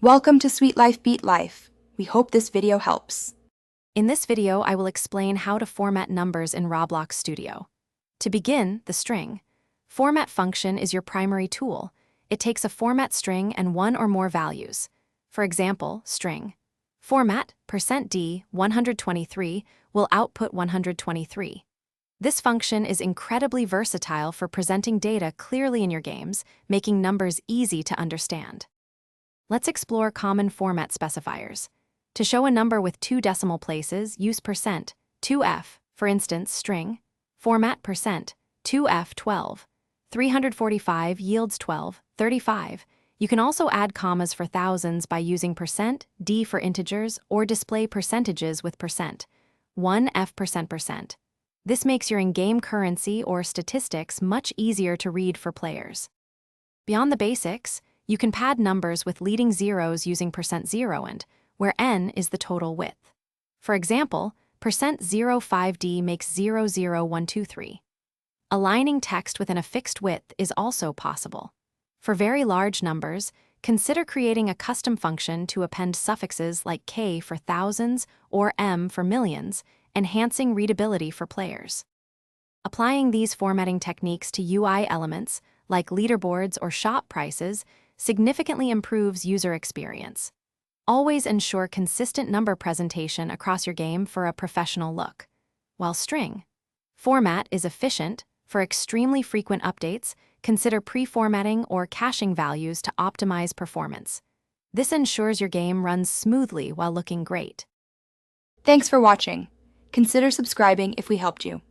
Welcome to Sweet Life Beat Life. We hope this video helps. In this video, I will explain how to format numbers in Roblox Studio. To begin, the string. Format function is your primary tool. It takes a format string and one or more values. For example, string. Format %d 123 will output 123. This function is incredibly versatile for presenting data clearly in your games, making numbers easy to understand. Let's explore common format specifiers. To show a number with 2 decimal places, use %2f, for instance, string. Format %2f 12. 345 yields 1235. You can also add commas for thousands by using %d for integers or display percentages with %1f%%. This makes your in-game currency or statistics much easier to read for players. Beyond the basics, you can pad numbers with leading zeros using %0and, where n is the total width. For example, %05d makes 00123. Aligning text within a fixed width is also possible. For very large numbers, consider creating a custom function to append suffixes like k for thousands or m for millions, enhancing readability for players. Applying these formatting techniques to UI elements, like leaderboards or shop prices, significantly improves user experience. Always ensure consistent number presentation across your game for a professional look. While string format is efficient, for extremely frequent updates, consider pre-formatting or caching values to optimize performance. This ensures your game runs smoothly while looking great. Thanks for watching. Consider subscribing if we helped you.